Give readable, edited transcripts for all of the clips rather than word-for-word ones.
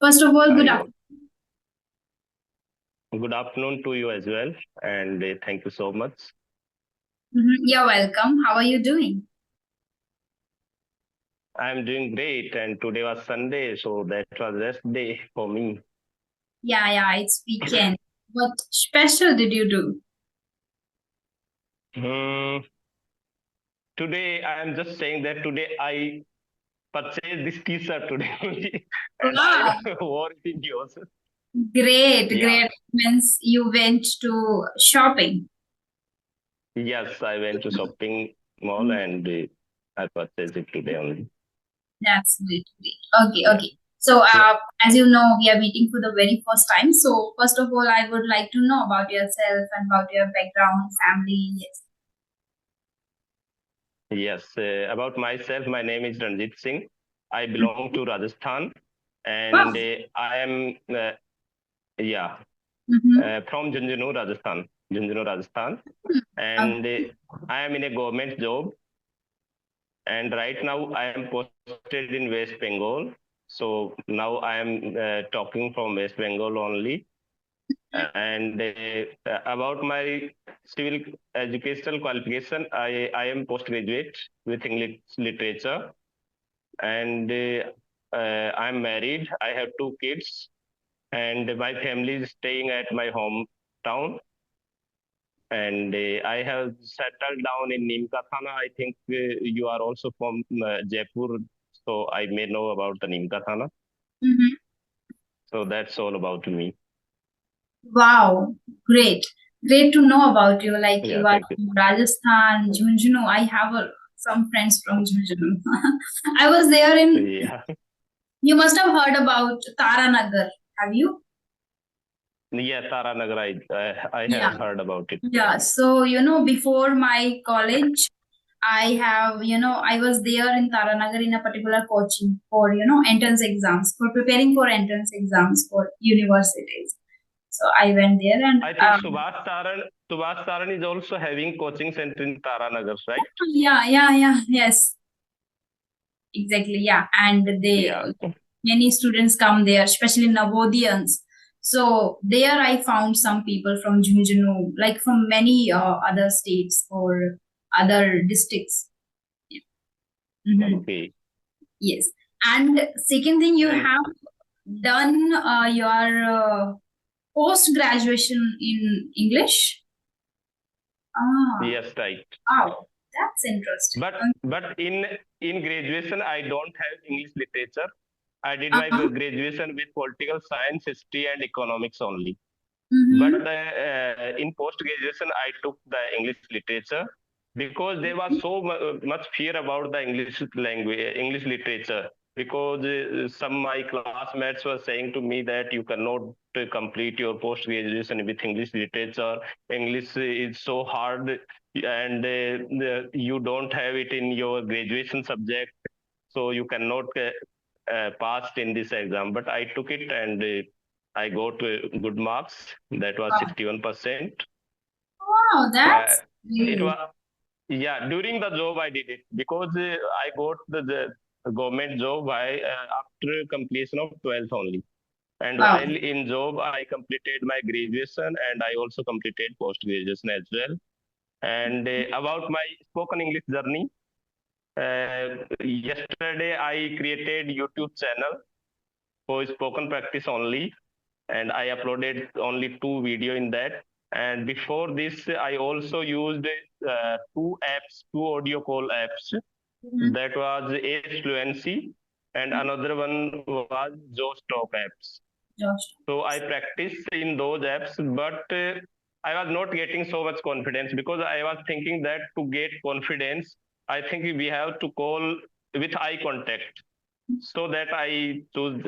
First of all, good Hi, afternoon. good afternoon to you as well, and thank you so much. You're welcome. How are you doing? I'm doing great, and today was Sunday, so that was rest day for me. Yeah, it's weekend. What special did you do? Hmm, Today, I am just saying that today I purchased this T-shirt today only, and Wow, I wore it in yours. Yeah, great. Means you went to shopping. yes, I went to shopping mall Mm, and I purchased it today only. That's great. Yeah, Okay. So, yeah, as you know, we are meeting for the very first time. So, first of all, I would like to know about yourself and about your background, family. Yes. yes. About myself, my name is Ranjit Singh. I belong to Rajasthan, Wow. and I am yeah. Mm-hmm. From Junjunu, Rajasthan, Okay. and I am in a government job. And right now I am posted in West Bengal. So now I am talking from West Bengal only. And about my civil educational qualification, I am postgraduate with English literature, and I'm married. I have two kids, and my family is staying at my hometown, and I have settled down in Nimka Thana. I think you are also from Jaipur, so I may know about the Nimka Thana. Mm-hmm. So that's all about me. Wow, great. Great to know about you. Like Yeah, you are thank you. from Rajasthan, Jhunjhunu. I have some friends from Jhunjhunu. I was there in, Yeah, you must have heard about Taranagar. Have you? yeah, Taranagar. I Yeah. have heard about it. Yeah. So, before my college, I was there in Taranagar in a particular coaching for, entrance exams, for preparing for entrance exams for universities. So I went there and I think Subhash Taran is also having coaching center in Taranagar, right? yes, exactly, yeah. And they Yeah. many students come there, especially Navodiyans. So there I found some people from Jhunjhunu, like from many other states or other districts. Mhm. Okay. Yes. And second thing, you And have done your post graduation in English. Ah, yes, right. wow, that's interesting. But in graduation, I don't have English literature. I did my Uh-huh. graduation with political science, history, and economics only. But Mm-hmm. in post graduation, I took the English literature because there was so much fear about the English language, English literature. Because some my classmates were saying to me that you cannot complete your post graduation with English literature. English is so hard, and you don't have it in your graduation subject, so you cannot pass in this exam. But I took it, and I got good marks. That was Wow, 61%. wow, Uh, that's it great. was, yeah, during the job I did it because I got the government job after completion of 12th only. And Wow. while in job, I completed my graduation and I also completed post graduation as well. And about my spoken English journey, yesterday I created YouTube channel for spoken practice only, and I uploaded only two video in that. And before this, I also used two audio call apps. Mhm. That was Ace Fluency, and another one was Joe Talk apps. Josh. So I practiced in those apps, but I was not getting so much confidence because I was thinking that to get confidence, I think we have to call with eye contact. So that I choose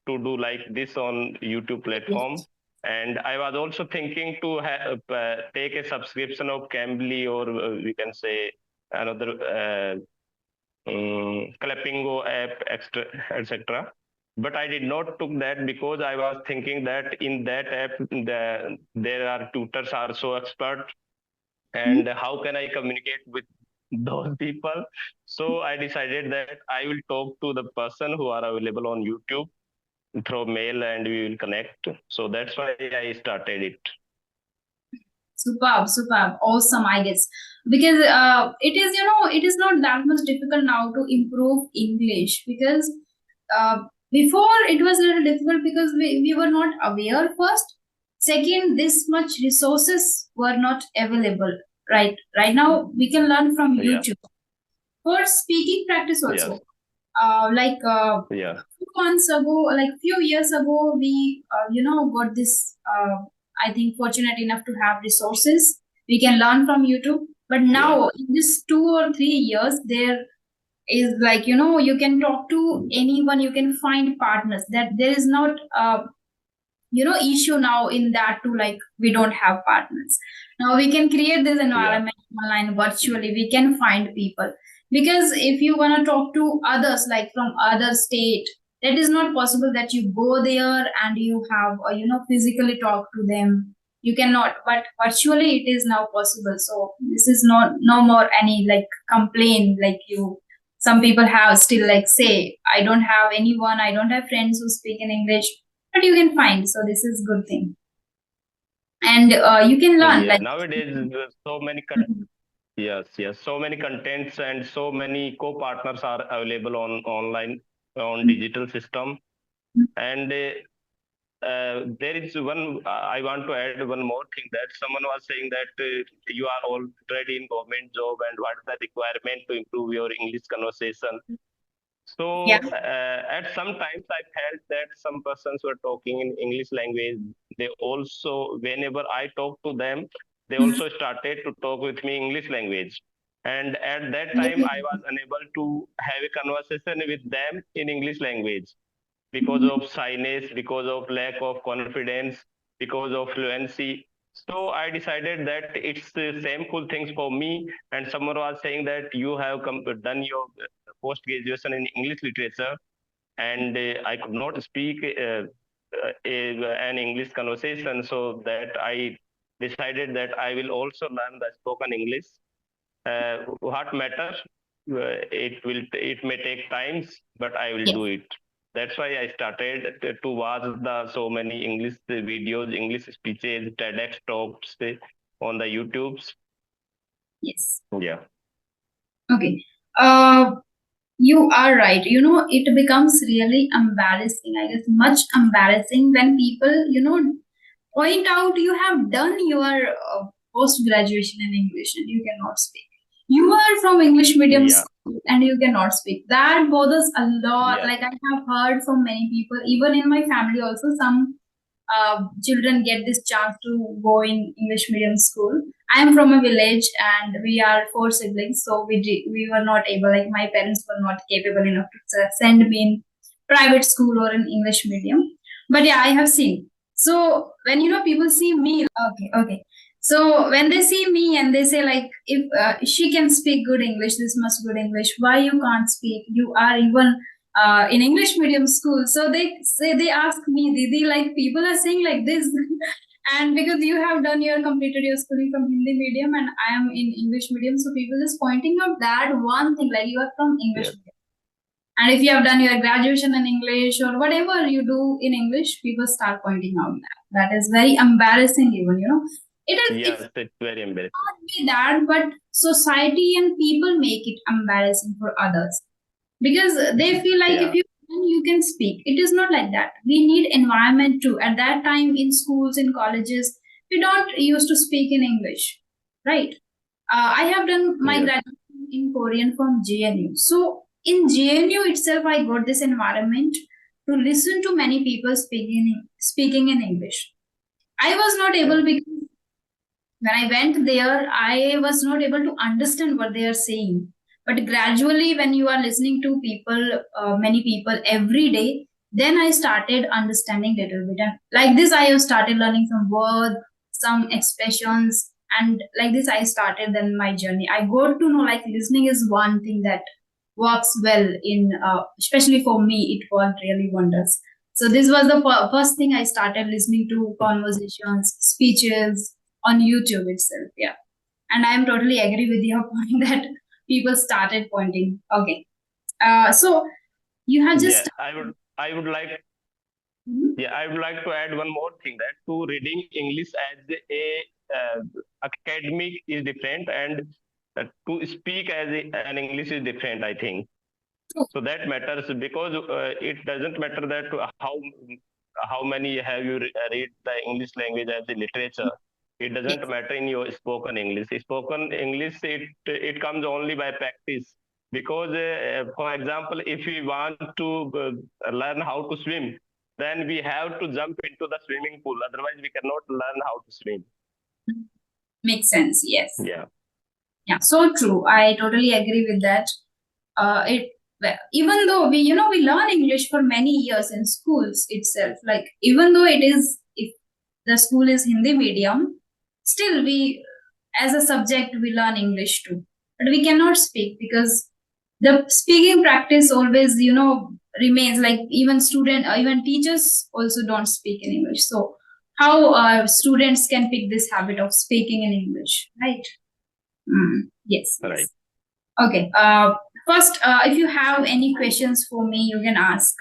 to do like this on YouTube platform. Yes. And I was also thinking to take a subscription of Cambly, or we can say another Clappingo app, extra, etc. But I did not took that because I was thinking that in that app there are tutors are so expert, Mhm. and how can I communicate with those people? So I decided that I will talk to the person who are available on YouTube, through mail and we will connect. So that's why I started it. Superb, awesome, I guess. Because it is, it is not that much difficult now to improve English, because uh, before it was a little difficult because we were not aware first. Second, this much resources were not available. Right now we can learn from Yeah. YouTube. For speaking practice also. Yes. Like Yeah. few months ago, like few years ago, we got this. I think fortunate enough to have resources. We can learn from YouTube. But Yeah. now in this 2 or 3 years, there is like you can talk to anyone. You can find partners. That there is not issue now in that too, like we don't have partners. Now we can create this Yeah. environment online virtually. We can find people, because if you want to talk to others like from other state, that is not possible that you go there and you have physically talk to them. You cannot, but virtually it is now possible. So this is not no more any like complaint, like you some people have still like say, I don't have anyone, I don't have friends who speak in English, but you can find. So this is good thing, and you can learn Yeah. like. Nowadays, so many yes, yes, so many contents and so many co-partners are available on online on digital system. And there is one, I want to add one more thing, that someone was saying that you are already in government job and what is the requirement to improve your English conversation. Yeah. So at some times I felt that some persons were talking in English language. They also, whenever I talk to them, they also started to talk with me English language. And at that time, I was unable to have a conversation with them in English language because of shyness, because of lack of confidence, because of fluency. So I decided that it's the same cool things for me. And someone was saying that you have done your post graduation in English literature, and I could not speak an English conversation, so that I decided that I will also learn the spoken English. What matters? It may take times, but I will Yes. do it. That's why I started to watch the so many English videos, English speeches, TEDx talks on the YouTubes. Yes. Yeah. Okay. You are right. It becomes really embarrassing. I guess much embarrassing when people, point out you have done your post graduation in English and you cannot speak. You are from English medium Yeah. school and you cannot speak. That bothers a lot. Yes. Like I have heard from many people, even in my family also, some children get this chance to go in English medium school. I am from a village and we are four siblings, so we were not able, like my parents were not capable enough to send me in private school or in English medium. But yeah, I have seen. So when people see me, okay. So when they see me and they say like, if she can speak good English, this much good English, why you can't speak? You are even in English medium school. So they ask me, Didi, like people are saying like this. And because you have done your completed your schooling from Hindi medium and I am in English medium, so people just pointing out that one thing, like you are from English Yes. medium. And if you have done your graduation in English or whatever you do in English, people start pointing out that. That is very embarrassing even, Yes, it's it's very embarrassing. not be that, but society and people make it embarrassing for others, because they feel like Yeah. if you can speak. It is not like that. We need environment too. At that time in schools, in colleges, we don't used to speak in English, right? I have done my Yes. graduation in Korean from JNU. So in JNU itself, I got this environment to listen to many people speaking in English. I was not able, because when I went there, I was not able to understand what they are saying. But gradually, when you are listening to people, many people every day, then I started understanding little bit. And like this, I have started learning some words, some expressions, and like this, I started then my journey. I got to know like listening is one thing that works well in, especially for me, it worked really wonders. So this was the first thing I started listening to conversations, speeches, on YouTube itself. Yeah. And I'm totally agree with your point that people started pointing. Okay. So you have Yeah. just I would like Mhm. Yeah, I would like to add one more thing, that to reading English as a academic is different, and to speak as an English is different, I think. True. So that matters, because it doesn't matter that how many have you read the English language as a literature. It doesn't Yes. matter in your spoken English. Spoken English, it comes only by practice. Because, for example, if we want to learn how to swim, then we have to jump into the swimming pool. Otherwise, we cannot learn how to swim. Makes sense. Yes. Yeah. Yeah. So true. I totally agree with that. It well, even though we learn English for many years in schools itself, like even though it is if the school is Hindi medium, still we as a subject we learn English too, but we cannot speak because the speaking practice always remains, like even even teachers also don't speak in English. So how students can pick this habit of speaking in English, right? Yes, Right. yes. Okay. First, if you have any questions for me, you can ask.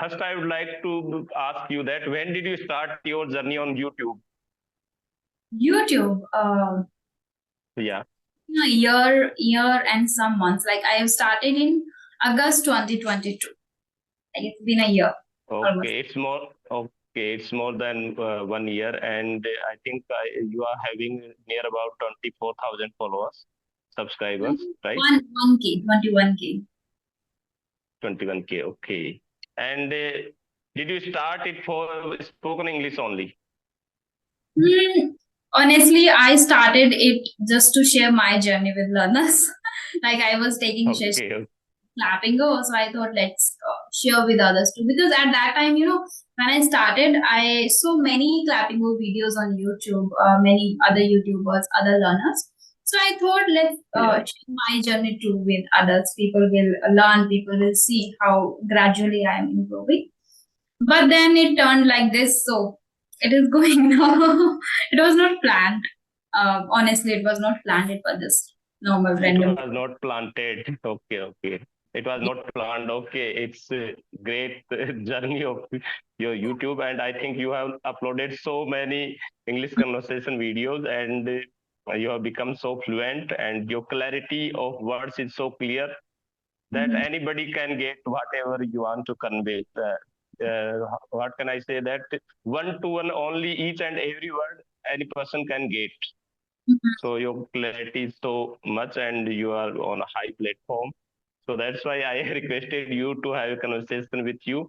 First, I would like to ask you that when did you start your journey on YouTube? YouTube, Yeah. a year and some months. Like I have started in August 2022. Like it's been a year almost. It's more than 1 year, and I think you are having near about 24,000 followers, subscribers, right? 21K. 21K. Okay. And did you start it for spoken English only? Hmm, honestly, I started it just to share my journey with learners. Like I was taking sessions Okay. clapping go, so I thought let's share with others too, because at that time when I started I saw many clapping go videos on YouTube, many other YouTubers, other learners. So I thought let's Yeah. share my journey too with others. People will learn, people will see how gradually I am improving. But then it turned like this, so it is going now. It was not planned. Honestly, it was not planned. It was just normal It random. was not planted. Okay, okay. It was not planned. Okay, it's a great journey of your YouTube, and I think you have uploaded so many English conversation videos, and you have become so fluent, and your clarity of words is so clear that Mhm. anybody can get whatever you want to convey. What can I say? That one to one only, each and every word any person can get. Mhm. So your clarity is so much, and you are on a high platform. So that's why I requested you to have a conversation with you.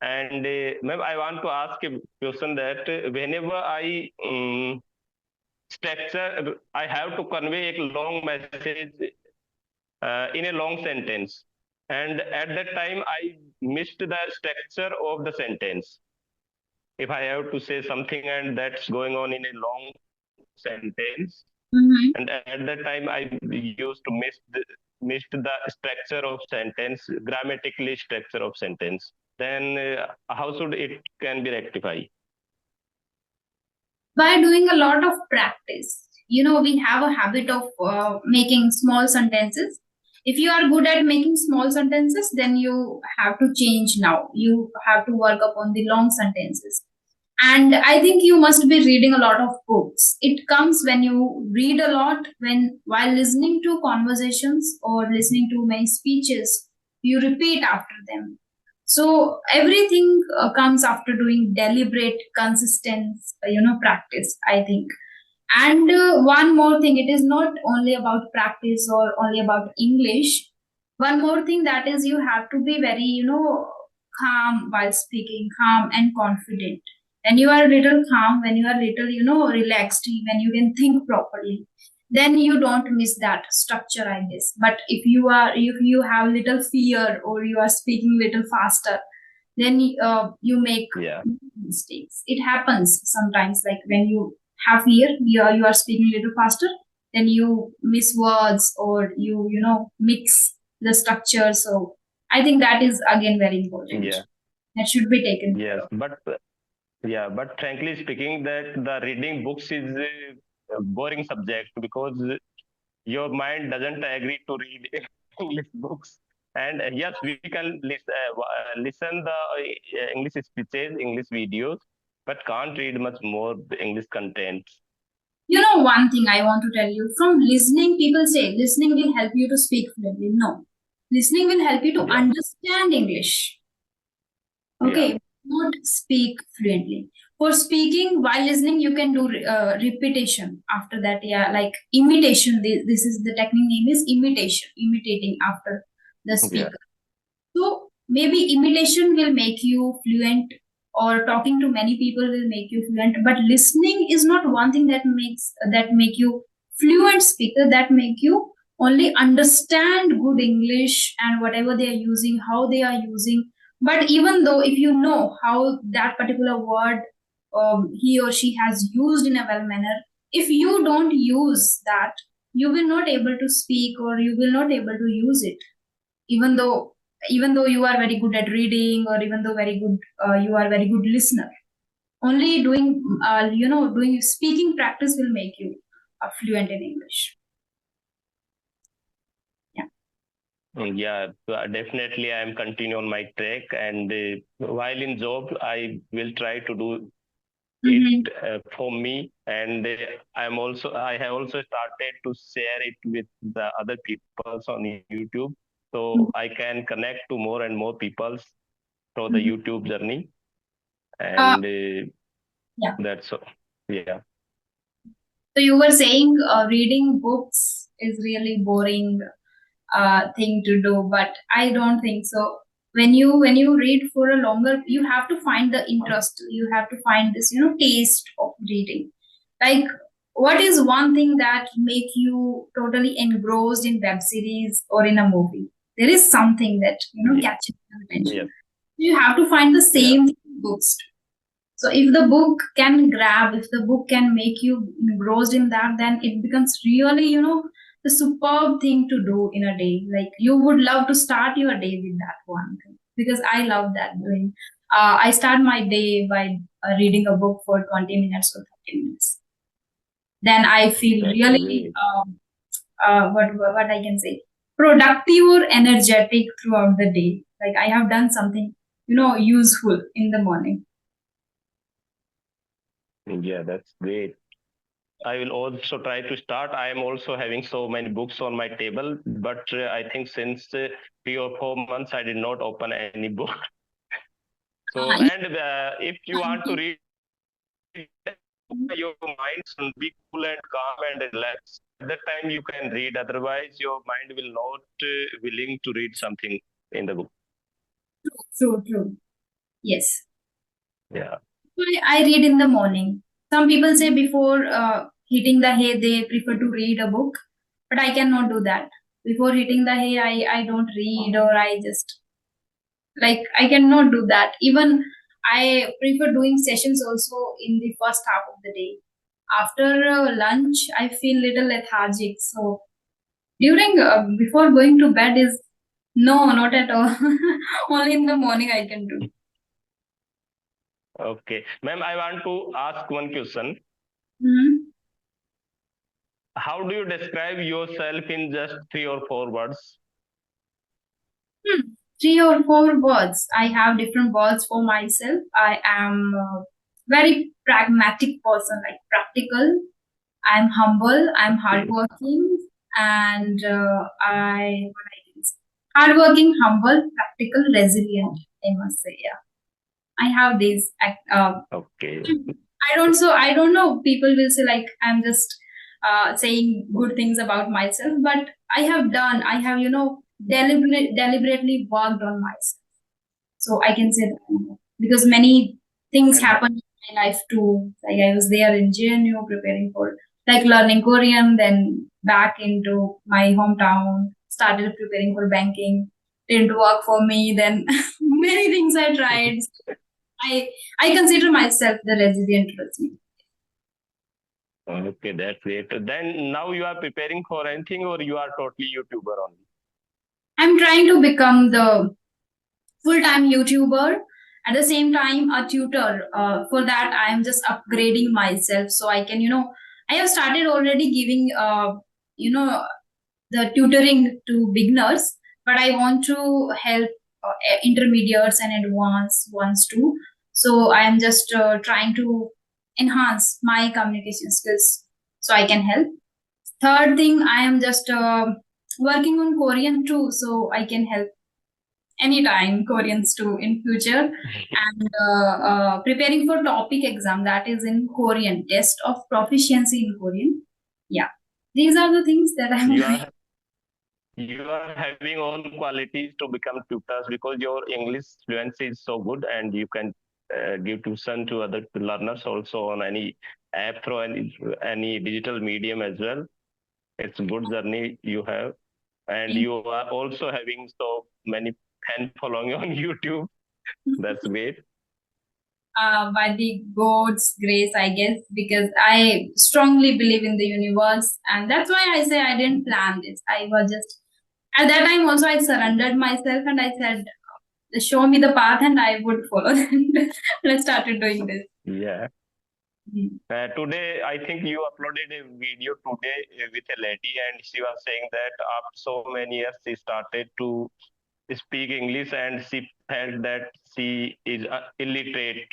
And ma'am, I want to ask a question, that whenever I have to convey a long message in a long sentence. And at that time, I missed the structure of the sentence. If I have to say something and that's going on in a long sentence, Mhm. and at that time I used to missed the structure of sentence, grammatically structure of sentence. Then how should it can be rectified? By doing a lot of practice. We have a habit of making small sentences. If you are good at making small sentences, then you have to change now. You have to work upon the long sentences. And I think you must be reading a lot of books. It comes when you read a lot, when while listening to conversations or listening to many speeches, you repeat after them. So everything comes after doing deliberate, consistent, practice, I think. And one more thing, it is not only about practice or only about English. One more thing, that is you have to be very, calm while speaking, calm and confident. When you are a little calm, when you are little, relaxed, when you can think properly, then you don't miss that structure, I guess. But if you have little fear or you are speaking little faster, then you make Yeah, mistakes. It happens sometimes, like when you have fear, you are speaking a little faster, then you miss words or you mix the structure. So I think that is again very important. yeah, That should be taken care yes. of. But frankly speaking, that the reading books is a boring subject, because your mind doesn't agree to read English books. And yes, we can listen the English speeches, English videos, but can't read much more English content. You know, one thing I want to tell you from listening, people say listening will help you to speak fluently. No, listening will help you to Yeah. understand English. Okay, not speak fluently. For speaking, while listening, you can do repetition after that. Yeah, like imitation. This is the technique name is imitation, imitating after the speaker. So maybe imitation will make you fluent, or talking to many people will make you fluent. But listening is not one thing that make you fluent speaker. That make you only understand good English and whatever they are using, how they are using. But even though if you know how that particular word he or she has used in a well manner, if you don't use that, you will not able to speak or you will not able to use it, even though you are very good at reading, or even though very good you are very good listener. Only doing speaking practice will make you fluent in English. Yeah, definitely I am continue on my track, and while in job I will try to do it for me, and I have also started to share it with the other people on YouTube, so I can connect to more and more people through the Mhm. YouTube journey, Uh, and yeah. that's so. Yeah. So you were saying reading books is really boring thing to do, but I don't think so. When you read for a longer, you have to find the interest. You have to find this taste of reading. Like, what is one thing that make you totally engrossed in web series or in a movie? There is something that Yeah. catches your attention. Yes. You have to find the Yeah. same thing in books. So if the book can grab, if the book can make you engrossed in that, then it becomes really, the superb thing to do in a day. Like you would love to start your day with that one thing, because I love that doing. I start my day by reading a book for 20 minutes or 30 minutes. Then I feel That's really, great. what I can say, productive or energetic throughout the day. Like I have done something, useful in the morning. Yeah, that's great. I will also try to start. I am also having so many books on my table, but I think since 3 or 4 months I did not open any book. So, Uh, and if you want to read, your mind should be cool and calm and relaxed. At that time, you can read. Otherwise, your mind will not willing to read something in the book. True, true. Yes. Yeah. I read in the morning. Some people say before hitting the hay, they prefer to read a book, but I cannot do that. Before hitting the hay, I don't read, or I just, like, I cannot do that. Even I prefer doing sessions also in the first half of the day. After lunch, I feel little lethargic. So during before going to bed is no, not at all. Only in the morning I can do. Okay. Ma'am, I want to ask one question. Mhm. How do you describe yourself in just 3 or 4 words? Hmm. 3 or 4 words. I have different words for myself. I am a very pragmatic person, like practical. I'm humble. I'm Okay. hardworking, and what I can say, hardworking, humble, practical, resilient. I must say, yeah. I have these. Okay. I don't know. People will say like I'm just saying good things about myself, but I have deliberately worked on myself. So I can say that, because many things And happened in my life too. Like I was there in JNU preparing for like learning Korean, then back into my hometown, started preparing for banking. Didn't work for me. Then many things I tried. I I consider myself the resilient person. okay, that's great. Then now you are preparing for anything, or you are totally YouTuber only? I'm trying to become the full-time YouTuber. At the same time, a tutor. For that, I am just upgrading myself so I can, I have started already giving, you know, the tutoring to beginners, but I want to help intermediates and advanced ones too. So I am just trying to enhance my communication skills so I can help. Third thing, I am just working on Korean too, so I can help anytime Koreans too in future, and preparing for topic exam that is in Korean, test of proficiency in Korean. Yeah, these are the things that I'm You doing. are you are having own qualities to become tutors because your English fluency is so good, and you can give tuition to other learners also on any app through any digital medium as well. It's a good journey you have, and you are also having so many fans following on YouTube. That's great. By the God's grace, I guess, because I strongly believe in the universe, and that's why I say I didn't plan this. I was just at that time also I surrendered myself and I said, "Show me the path, and I would follow." Let's started doing this. Yeah. Mm. Today, I think you uploaded a video today with a lady, and she was saying that after so many years, she started to speak English, and she felt that she is illiterate.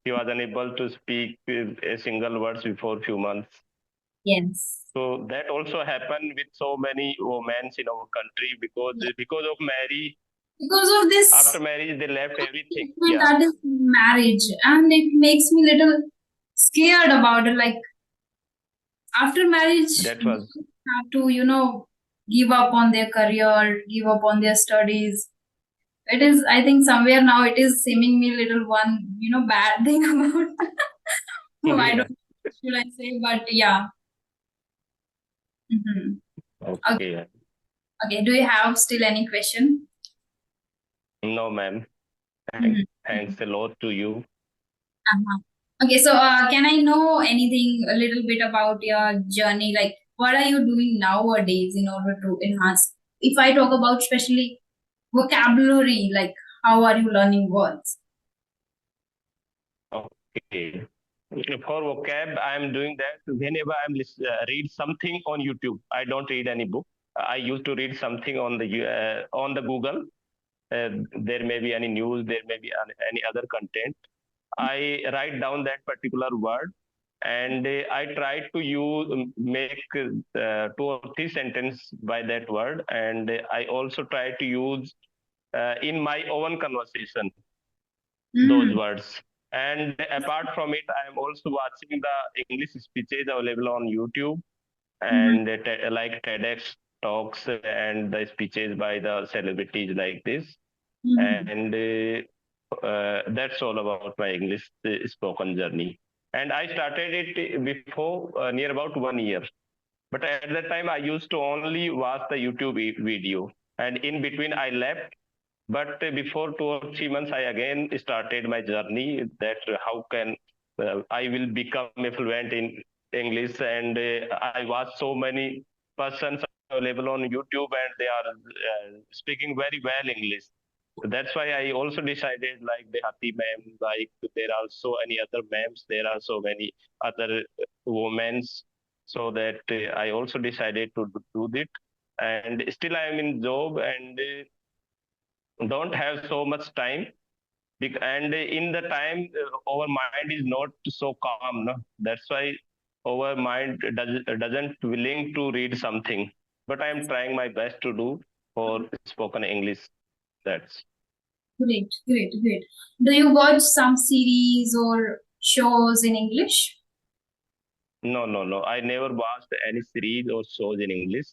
She was unable to speak a single words before few months. Yes. So that also happened with so many women in our country because of marriage. Because of After this marriage, they left everything. treatment Yeah, that is marriage, and it makes me little scared about it. Like after marriage, that they was have to, give up on their career, give up on their studies. It is, I think, somewhere now it is seeming me little one, bad thing about. Oh, I yeah. don't know what should I say, but yeah. Hmm. Okay. Okay. Okay. Do you have still any question? No, ma'am. Mhm. Thanks a lot to you. Uh-huh. Okay, so can I know anything a little bit about your journey? Like, what are you doing nowadays in order to enhance? If I talk about especially vocabulary, like how are you learning words? Okay. For vocab, I am doing that whenever read something on YouTube. I don't read any book. I used to read something on the Google. There may be any news, there may be any other content. I write down that particular word, and I try to make two or three sentences by that word, and I also try to use in my own conversation those Mm. words. And apart from it, I am also watching the English speeches available on YouTube, Mhm. and like TEDx talks and the speeches by the celebrities like this. Mhm. And that's all about my English spoken journey. And I started it before near about 1 year. But at that time, I used to only watch the YouTube video. And in between, I left. But before 2 or 3 months, I again started my journey that how can I will become fluent in English. And I watch so many persons available on YouTube, and they are speaking very well English. That's why I also decided like the Hati ma'am, like there are so many other ma'ams, there are so many other women's, so that I also decided to do it. And still I am in job, and don't have so much time. And in the time, our mind is not so calm. No? That's why our mind doesn't willing to read something. But I am trying my best to do for spoken English. That's Great, great, great. Do you watch some series or shows in English? no, no, no. I never watched any series or shows in English.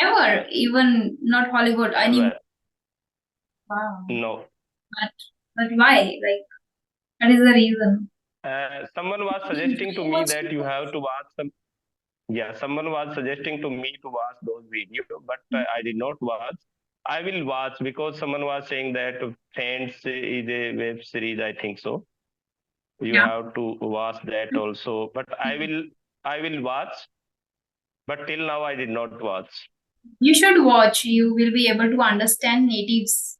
Ever, even not Hollywood, any. Ever. Wow. No. But but why? Like, that is the reason. Someone was suggesting to me that you have to watch some. Yeah, someone was suggesting to me to watch those videos, but I did not watch. I will watch because someone was saying that Friends is a web series. I think so. You Yeah. have to watch that also. But I will watch. But till now, I did not watch. You should watch. You will be able to understand natives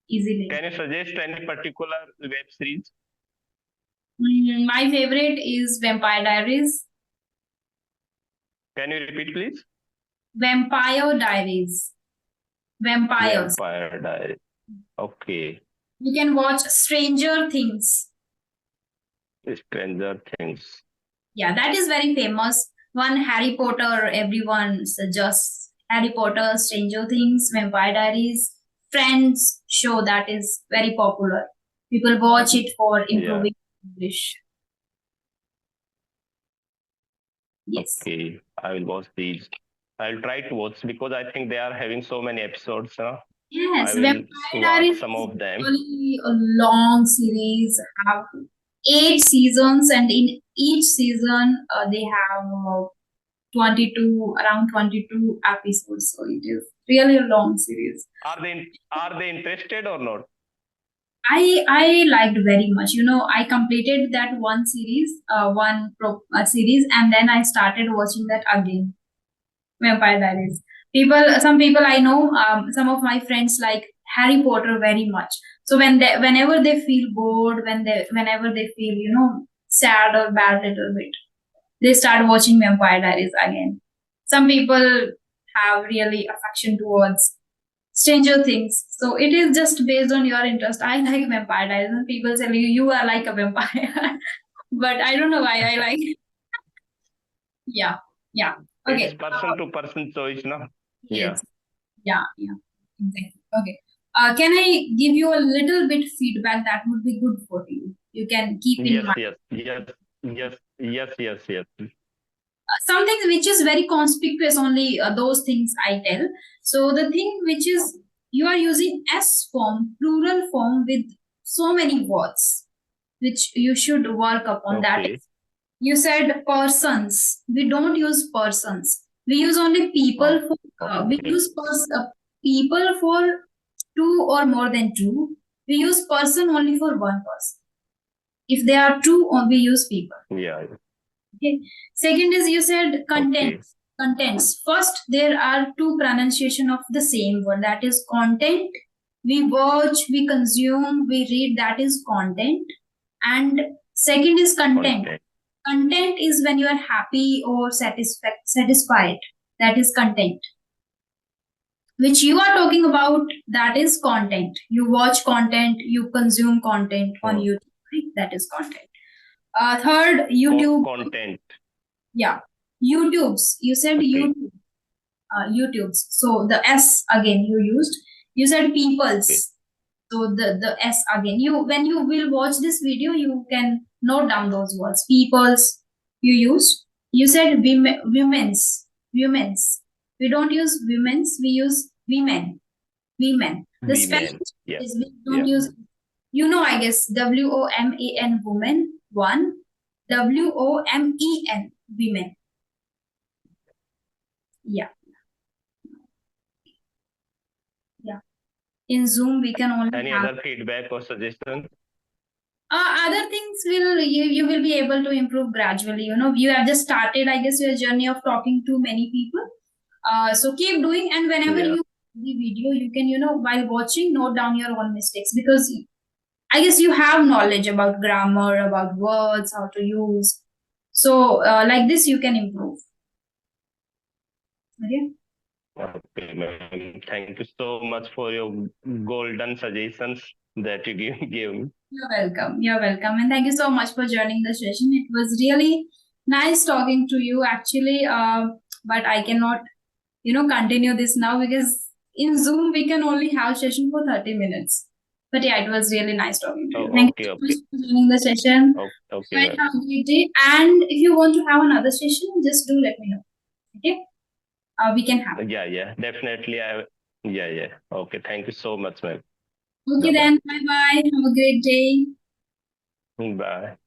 easily. Can you suggest any particular web series? My favorite is Vampire Diaries. Can you repeat, please? Vampire Diaries. Vampires. Vampire Diaries. Okay. You can watch Stranger Things. Stranger Things. Yeah, that is very famous. One Harry Potter, everyone suggests Harry Potter, Stranger Things, Vampire Diaries, Friends show that is very popular. People watch it for Yeah. improving English. Yes. Okay. I will watch these. I'll try to watch because I think they are having so many episodes. Huh? Yes, I will Vampire watch Diaries some is of them. really a long series, have 8 seasons, and in each season they have 22 around 22 episodes. So it is really a long series. Are they interested or not? I liked very much. You know, I completed that one series, series, and then I started watching that again. Vampire Diaries. Some people I know, some of my friends like Harry Potter very much. So whenever they feel bored, whenever they feel sad or bad little bit, they start watching Vampire Diaries again. Some people have really affection towards Stranger Things. So it is just based on your interest. I like Vampire Diaries, and people tell you are like a vampire, but I don't know why I like. Yeah, yeah. It's Okay. person to person choice, no? Yes. Yeah, exactly. Okay. Can I give you a little bit feedback that would be good for you? You can keep in mind Yes. something which is very conspicuous. Only those things I tell. So the thing which is you are using S form, plural form with so many words, which you should work upon. That Okay. is, you said persons. We don't use persons. We use only people. We Okay. use people for two or more than two. We use person only for one person. If there are two, we use people. Yeah. Okay. Second is you said Okay. contents. Contents. First, there are two pronunciation of the same word. That is content. We watch, we consume, we read. That is content. And second is content. Content. Content is when you are happy or satisfied. That is content. Which you are talking about, that is content. You watch content, you consume content on YouTube, right? That is content. Third, YouTube. Content. Yeah, YouTube's. You said Okay. YouTube. YouTube's. So the S again you used. You said people's. Okay. So the S again. When you will watch this video, you can note down those words. People's you used. You said women's. Women's. We don't use women's. We use women. Women. The spelling Women. Yeah. is we don't use. I guess WOMAN woman one. WOMEN women. Yeah. In Zoom, we can only Any have other feedback or suggestion? other things. You will be able to improve gradually. You have just started, I guess, your journey of talking to many people. So keep doing, and whenever Yeah. you the video, you can while watching note down your own mistakes, because I guess you have knowledge about grammar, about words, how to use. So like this, you can improve. Okay. Okay, ma'am. Thank you so much for your golden suggestions that you gave me. You're welcome. You're welcome. And thank you so much for joining the session. It was really nice talking to you, actually. But I cannot, continue this now, because in Zoom, we can only have session for 30 minutes. But yeah, it was really nice talking to you. Thank you so much for joining the session. Okay, Right, ma'am. have a great day. And if you want to have another session, just do let me know. Okay? We can have it. Yeah. Definitely. Yeah. Okay. Thank you so much, ma'am. Okay, then. Bye-bye. Have a great day. Bye.